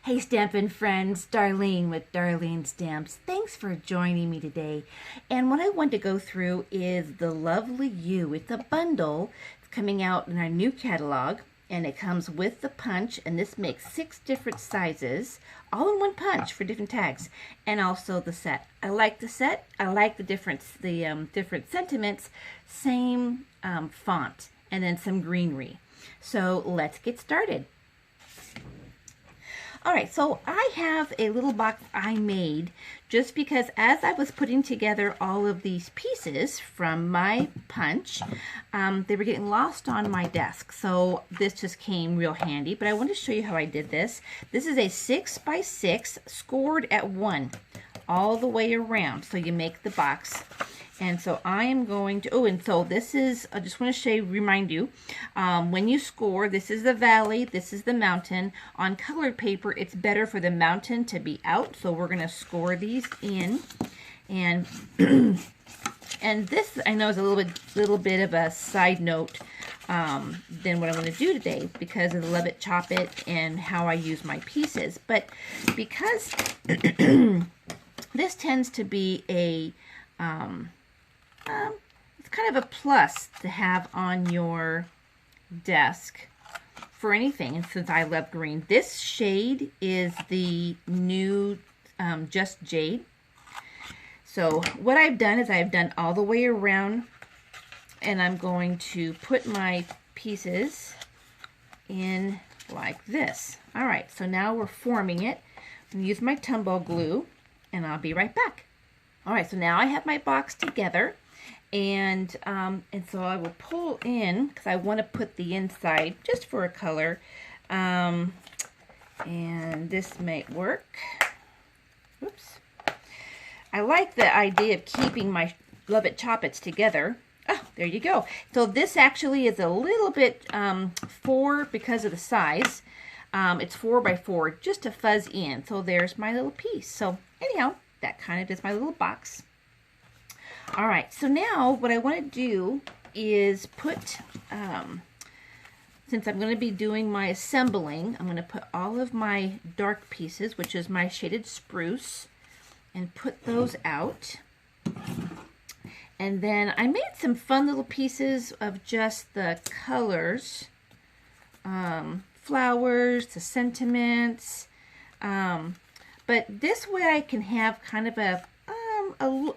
Hey Stampin' friends, Darlene with Darling Stamps. Thanks for joining me today. And what I want to go through is the Lovely You. It's a bundle coming out in our new catalog, and it comes with the punch, and this makes 6 different sizes, all in one punch for different tags, and also the set. I like the set. I like the different sentiments, same font, and then some greenery. So let's get started. All right, so I have a little box I made just because as I was putting together all of these pieces from my punch, they were getting lost on my desk. So this just came real handy, but I want to show you how I did this. This is a 6x6 scored at 1 all the way around. So you make the box. And so I am going to, and so this is, I just want to remind you, when you score, this is the valley, this is the mountain. On colored paper, it's better for the mountain to be out, so we're going to score these in. And and this, I know, is a little bit of a side note than what I'm going to do today because of the Love It, Chop It, and how I use my pieces. But because this tends to be a it's kind of a plus to have on your desk for anything. And since I love green, this shade is the new Just Jade. So what I've done is I've done all the way around, and I'm going to put my pieces in like this. All right, so now we're forming it. I'm going to use my tumble glue, and I'll be right back. All right, so now I have my box together, and so I will pull in because I want to put the inside just for a color, and this might work. Oops. I like the idea of keeping my Love It, Chop It's together. Oh, there you go. So this actually is a little bit 4 because of the size. It's 4 by 4 just to fuzz in. So there's my little piece. So anyhow, that kind of is my little box. All right, so now what I want to do is put, since I'm going to be doing my assembling, I'm going to put all of my dark pieces, which is my shaded spruce, and put those out. And then I made some fun little pieces of just the colors, flowers, the sentiments, but this way I can have kind of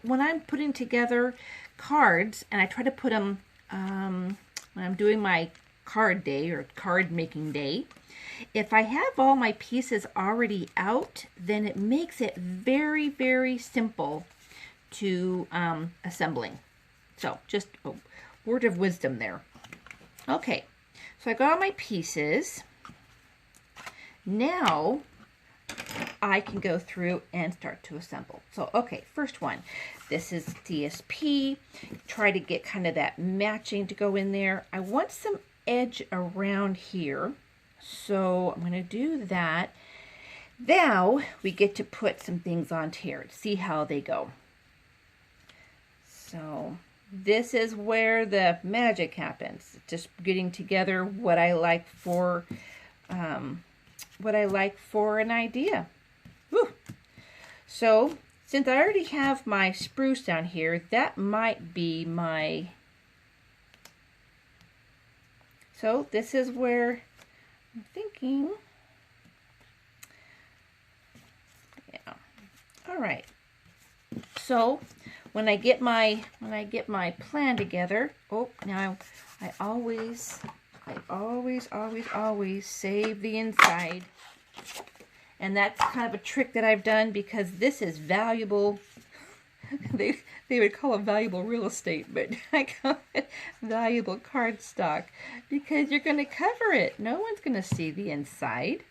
when I'm putting together cards, and I try to put them when I'm doing my card day or card making day, if I have all my pieces already out, then it makes it very, very simple to assembling. So just a word of wisdom there. Okay, so I got all my pieces. Now I can go through and start to assemble. So, okay, first one. This is DSP. Try to get kind of that matching to go in there. I want some edge around here, so I'm going to do that. Now we get to put some things on here to see how they go. So this is where the magic happens. Just getting together what I like for an idea. Whew. So since I already have my spruce down here, that might be my, so this is where I'm thinking, yeah, all right. So when I get my plan together, oh, now I always save the inside. And that's kind of a trick that I've done because this is valuable. They would call it valuable real estate, but I call it valuable cardstock because you're going to cover it. No one's going to see the inside.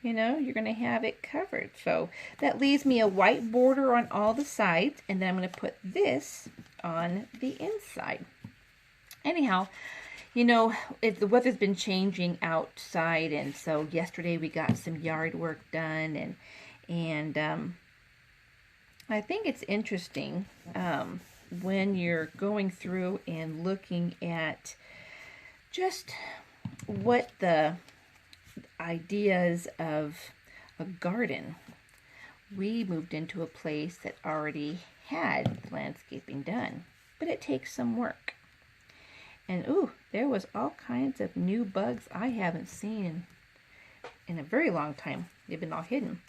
You know, you're going to have it covered. So that leaves me a white border on all the sides, and then I'm going to put this on the inside. Anyhow, you know, the weather's been changing outside, and so yesterday we got some yard work done, and I think it's interesting when you're going through and looking at just what the ideas of a garden. We moved into a place that already had landscaping done, but it takes some work. And ooh, there was all kinds of new bugs I haven't seen in a very long time. They've been all hidden.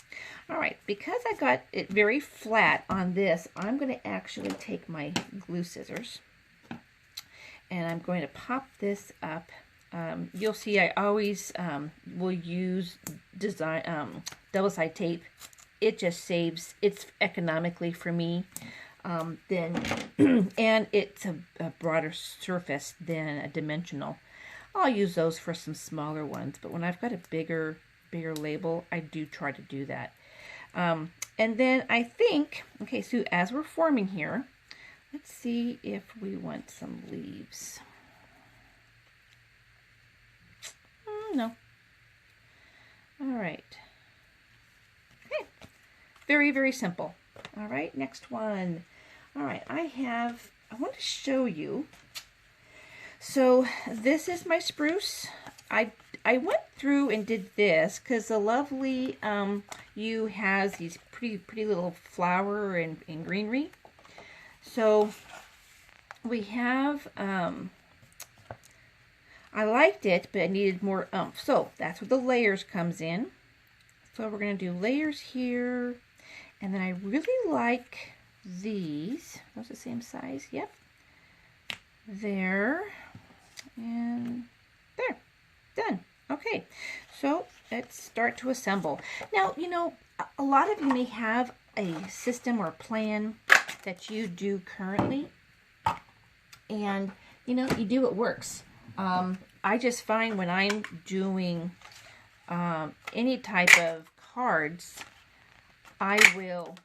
All right, because I got it very flat on this, I'm going to actually take my glue scissors and I'm going to pop this up. You'll see I always will use double-side tape. It just saves, it's economically for me. Then and it's a broader surface than a dimensional. I'll use those for some smaller ones, but when I've got a bigger label, I do try to do that. And then I think, okay, so as we're forming here, let's see if we want some leaves. No. All right. Okay. Very, very simple. All right, next one. All right, I want to show you. So this is my spruce. I went through and did this because the lovely yew has these pretty little flower and greenery. So we have, I liked it, but I needed more oomph. So that's where the layers comes in. So we're going to do layers here. And then I really like these. Those the same size? Yep. There. And there. Done. Okay. So let's start to assemble. Now, you know, a lot of you may have a system or plan that you do currently. And, you know, you do what works. I just find when I'm doing any type of cards, I will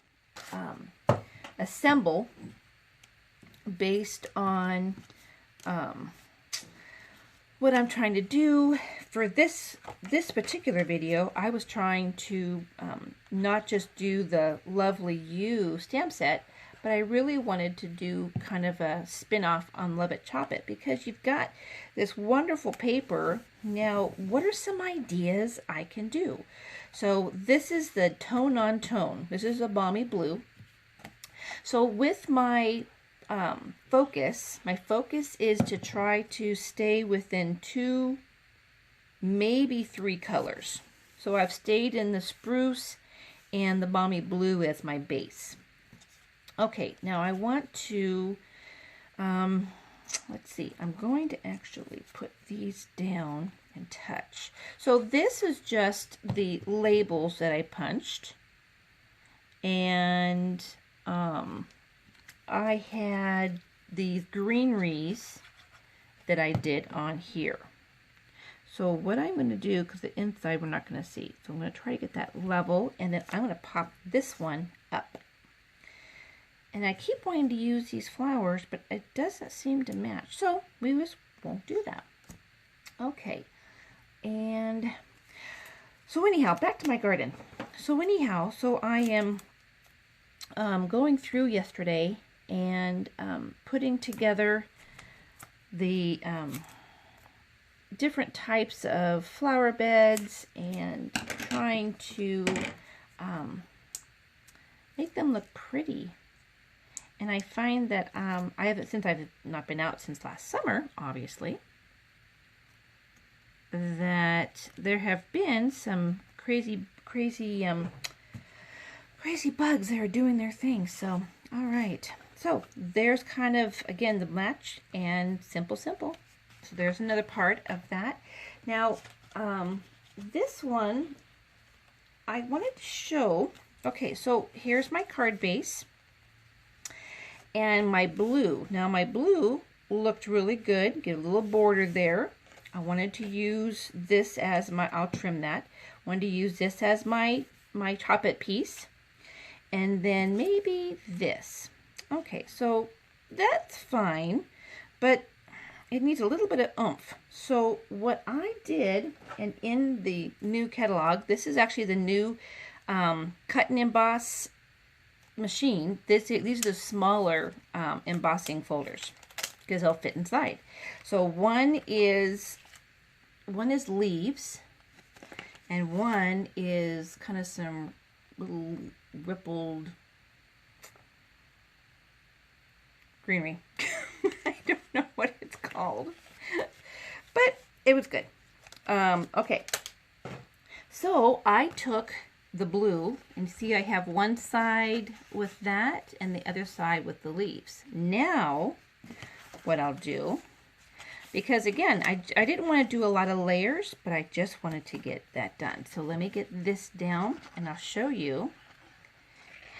assemble based on what I'm trying to do. For this particular video, I was trying to not just do the lovely yew stamp set, but I really wanted to do kind of a spin-off on Love It, Chop It, because you've got this wonderful paper. Now, what are some ideas I can do? So this is the tone on tone. This is a balmy blue. So with my focus is to try to stay within 2, maybe 3 colors. So I've stayed in the spruce and the balmy blue as my base. Okay, now I want to, let's see, I'm going to actually put these down and touch. So this is just the labels that I punched, and I had these greeneries that I did on here. So what I'm going to do, because the inside we're not going to see, so I'm going to try to get that level, and then I'm going to pop this one up. And I keep wanting to use these flowers, but it doesn't seem to match. So we just won't do that. Okay. And so anyhow, back to my garden. So anyhow, so I am going through yesterday and putting together the different types of flower beds and trying to make them look pretty. And I find that since I've not been out since last summer, obviously, that there have been some crazy bugs that are doing their thing. So, all right. So there's kind of, again, the match and simple. So there's another part of that. Now, this one, I wanted to show, okay, so here's my card base. And my blue. Now my blue looked really good. Get a little border there. I wanted to use this as my, I'll trim that. Wanted to use this as my Chop It piece. And then maybe this. Okay, so that's fine, but it needs a little bit of oomph. So what I did, and in the new catalog, this is actually the new cut and emboss machine. These are the smaller embossing folders because they'll fit inside. So one is leaves, and one is kind of some little rippled greenery. I don't know what it's called, but it was good. Okay, so I took the blue, and see I have one side with that and the other side with the leaves. Now what I'll do, because again I didn't want to do a lot of layers, but I just wanted to get that done. So let me get this down and I'll show you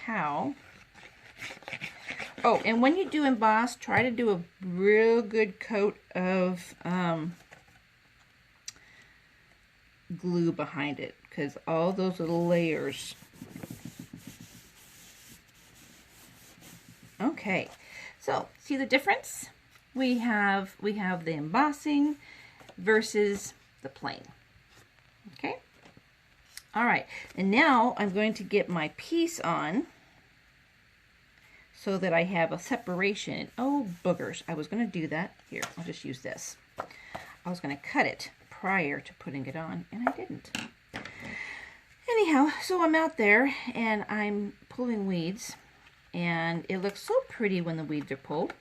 how. Oh, and when you do emboss, try to do a real good coat of glue behind it, because all those little layers. Okay, so see the difference? We have the embossing versus the plain. Okay, all right, and now I'm going to get my piece on so that I have a separation. Oh, boogers, I was going to do that. Here, I'll just use this. I was going to cut it prior to putting it on, and I didn't. Anyhow, so I'm out there and I'm pulling weeds, and it looks so pretty when the weeds are pulled.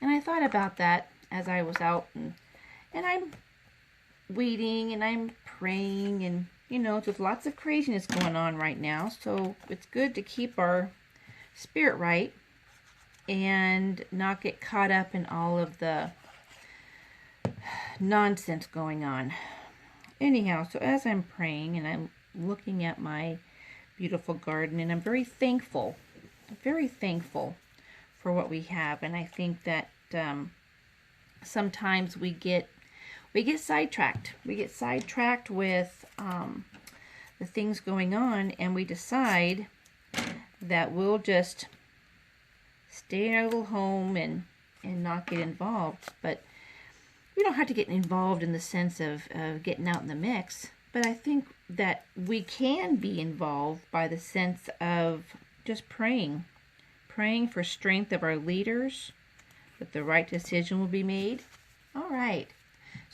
And I thought about that as I was out, and I'm weeding and I'm praying, and you know, there's lots of craziness going on right now, so it's good to keep our spirit right and not get caught up in all of the nonsense going on. Anyhow, so as I'm praying and I'm looking at my beautiful garden, and I'm very thankful for what we have. And I think that sometimes we get sidetracked. We get sidetracked with the things going on, and we decide that we'll just stay in our little home and not get involved. But we don't have to get involved in the sense of getting out in the mix, but I think that we can be involved by the sense of just praying for strength of our leaders, that the right decision will be made. All right,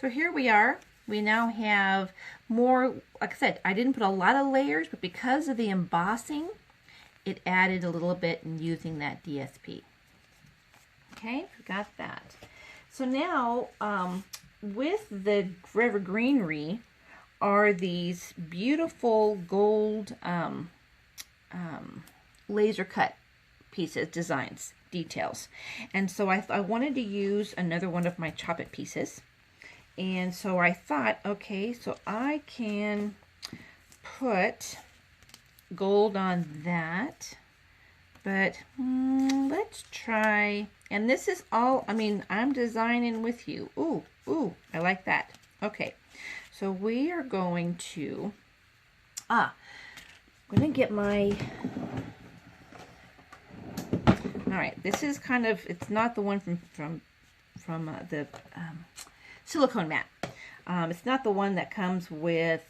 so here we are. We now have more, like I said, I didn't put a lot of layers, but because of the embossing, it added a little bit in using that DSP. Okay, we got that. So now, with the Forever Greenery are these beautiful gold laser cut pieces, designs, details. And so I wanted to use another one of my Chop It pieces. And so I thought, okay, so I can put gold on that. But let's try, and this is all, I mean, I'm designing with you. Ooh, I like that. Okay, so we are going to, I'm going to get my, all right, this is kind of, it's not the one from the silicone mat. It's not the one that comes with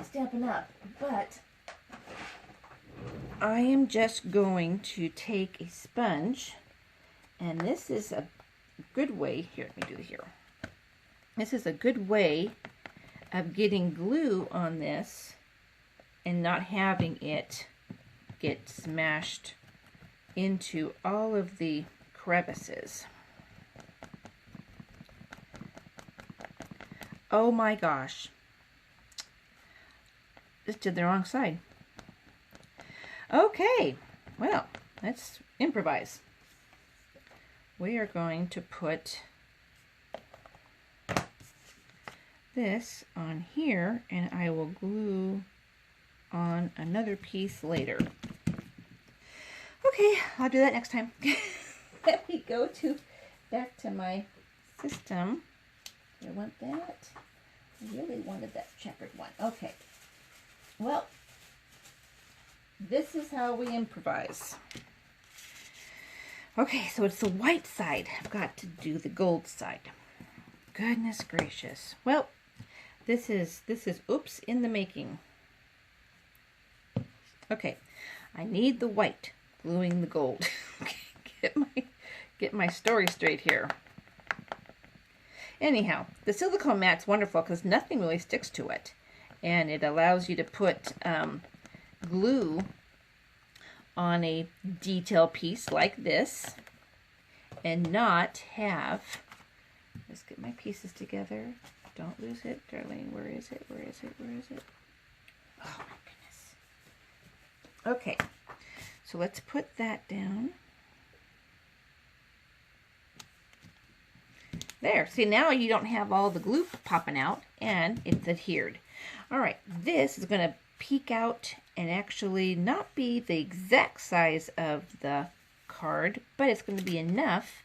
Stampin' Up, but I am just going to take a sponge, and this is a good way, here, let me do it here. This is a good way of getting glue on this and not having it get smashed into all of the crevices. Oh my gosh. This did the wrong side. Okay, well, let's improvise. We are going to put this on here, and I will glue on another piece later. Okay, I'll do that next time. Let me go back to my system. Do I want that? I really wanted that checkered one. Okay. Well, this is how we improvise. Okay, so it's the white side. I've got to do the gold side. Goodness gracious. Well, this is oops in the making. Okay, I need the white gluing the gold. Get my story straight here. Anyhow, the silicone mat's wonderful because nothing really sticks to it. And it allows you to put glue on a detail piece like this and not have, let's get my pieces together. Don't lose it, darling. Where is it? Where is it? Where is it? Oh my goodness. Okay, so let's put that down. There, see now you don't have all the glue popping out and it's adhered. All right, this is going to peek out and actually not be the exact size of the card, but it's going to be enough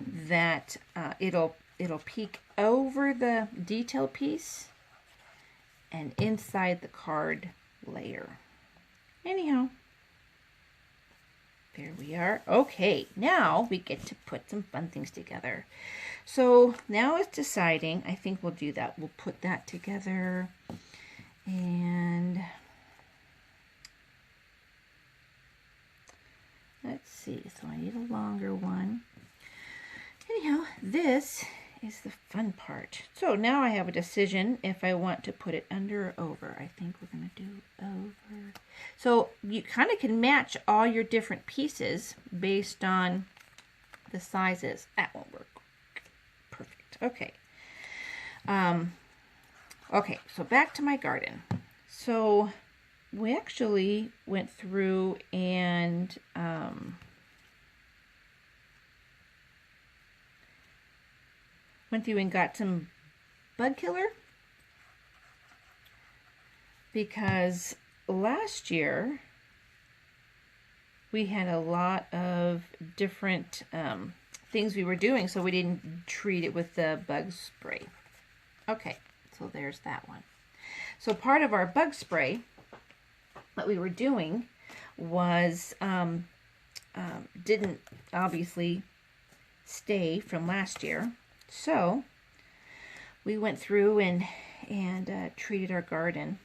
that it'll peek over the detail piece and inside the card layer. Anyhow, there we are. Okay, now we get to put some fun things together. So now it's deciding, I think we'll do that. We'll put that together and let's see. So I need a longer one. Anyhow, this is the fun part. So now I have a decision if I want to put it under or over. I think we're going to do over. So you kind of can match all your different pieces based on the sizes. That won't work. Perfect. Okay. Okay, so back to my garden. So we actually went through and got some bug killer because last year we had a lot of different things we were doing, so we didn't treat it with the bug spray. Okay, so there's that one. So part of our bug spray, what we were doing was didn't obviously stay from last year. So we went through and treated our garden.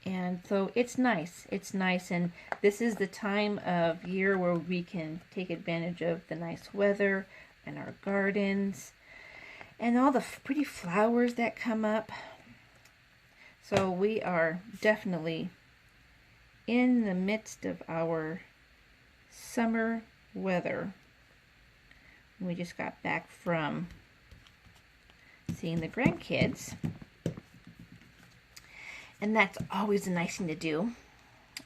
And so it's nice. It's nice. And this is the time of year where we can take advantage of the nice weather and our gardens and all the pretty flowers that come up. So we are definitely in the midst of our summer weather. We just got back from seeing the grandkids. And that's always a nice thing to do.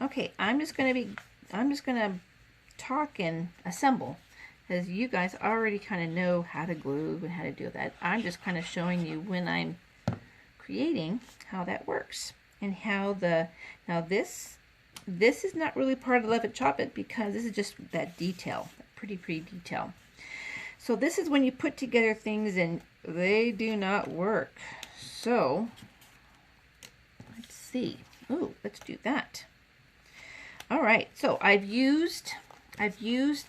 Okay, I'm just gonna talk and assemble, because you guys already kind of know how to glue and how to do that. I'm just kind of showing you when I'm creating how that works and how now this is not really part of the Love It Chop It because this is just that detail, that pretty detail. So this is when you put together things and they do not work. So let's see. Oh, let's do that. All right. So I've used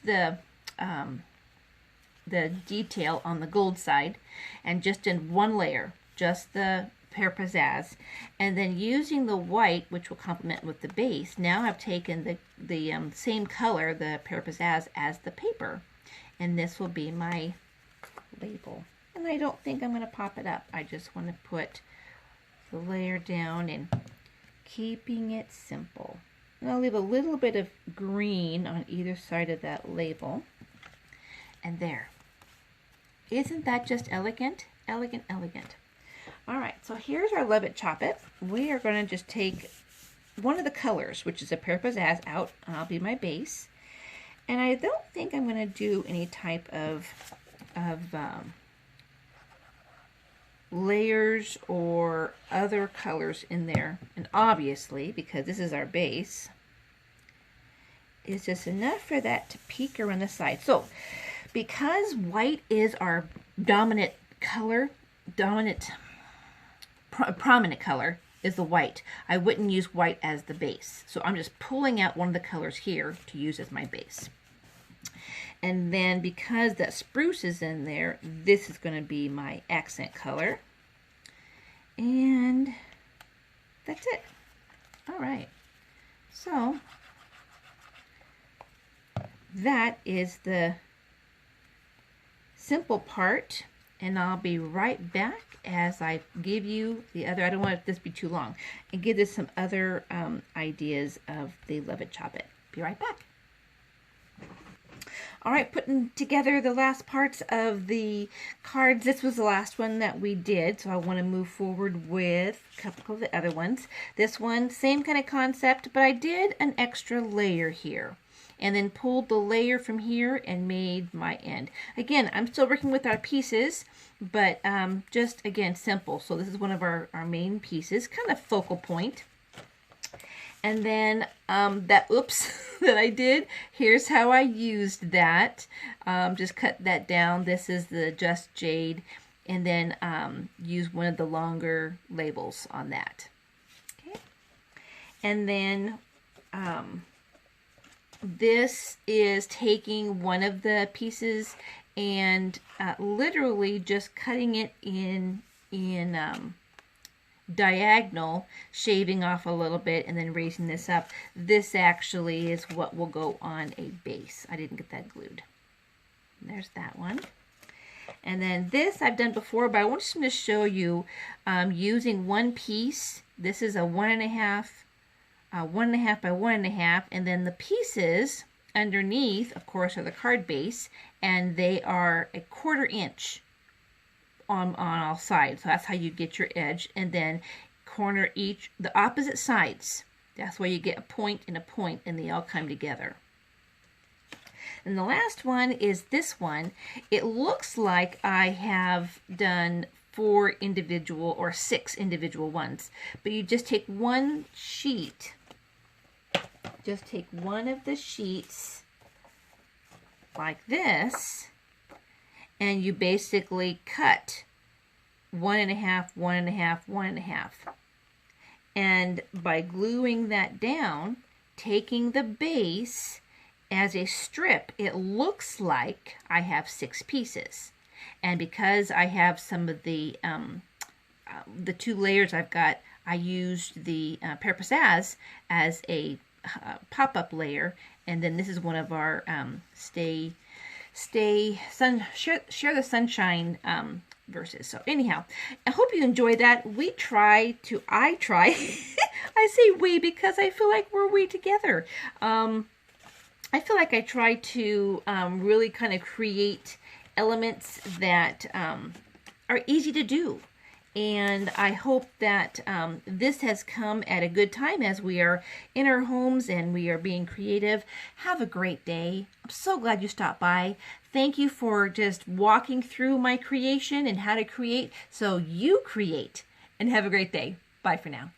the detail on the gold side, and just in one layer, just the Pear Pizzazz, and then using the white, which will complement with the base. Now I've taken the same color, the Pear Pizzazz, as the paper, and this will be my label. And I don't think I'm going to pop it up. I just want to put the layer down and keeping it simple. And I'll leave a little bit of green on either side of that label. And there. Isn't that just elegant? Elegant, elegant. All right, so here's our Love It Chop It. We are going to just take one of the colors, which is a Pear Pizzazz, out. I'll be my base. And I don't think I'm going to do any type of layers or other colors in there. And obviously, because this is our base, it's just enough for that to peek around the side. So, because white is our dominant color, prominent color is the white, I wouldn't use white as the base. So I'm just pulling out one of the colors here to use as my base. And then because that spruce is in there, this is going to be my accent color. And that's it. All right. So that is the simple part. and I'll be right back as I give you the other. I don't want this to be too long, and give this some other ideas of the Love It, Chop It. Be right back. All right, putting together the last parts of the cards. This was the last one that we did, so I want to move forward with a couple of the other ones. This one, same kind of concept, but I did an extra layer here, and then pulled the layer from here and made my end. Again, I'm still working with our pieces, but just, again, simple. So this is one of our main pieces, kind of focal point. And then that oops that I did, here's how I used that. Just cut that down. This is the Just Jade, and then use one of the longer labels on that. Okay. And then this is taking one of the pieces and literally just cutting it in diagonal, shaving off a little bit, and then raising this up. This actually is what will go on a base. I didn't get that glued. There's that one. And then this I've done before, but I just want to show you using one piece. This is a 1.5 by 1.5, and then the pieces underneath, of course, are the card base, and they are 1/4 inch on all sides. So that's how you get your edge, and then corner each the opposite sides. That's where you get a point, and they all come together. And the last one is this one. It looks like I have done 4 individual or 6 individual ones, but you just take one sheet, just take one of the sheets like this, and you basically cut 1.5, 1.5, 1.5. And by gluing that down, taking the base as a strip, it looks like I have 6 pieces. And because I have some of the 2 layers I've got, I used the Paper as a pop-up layer, and then this is one of our share the sunshine verses. So anyhow, I hope you enjoyed that. I try I say we because I feel like we're together. I feel like I try to really kind of create elements that are easy to do. And I hope that this has come at a good time as we are in our homes and we are being creative. Have a great day. I'm so glad you stopped by. Thank you for just walking through my creation and how to create so you create. And have a great day. Bye for now.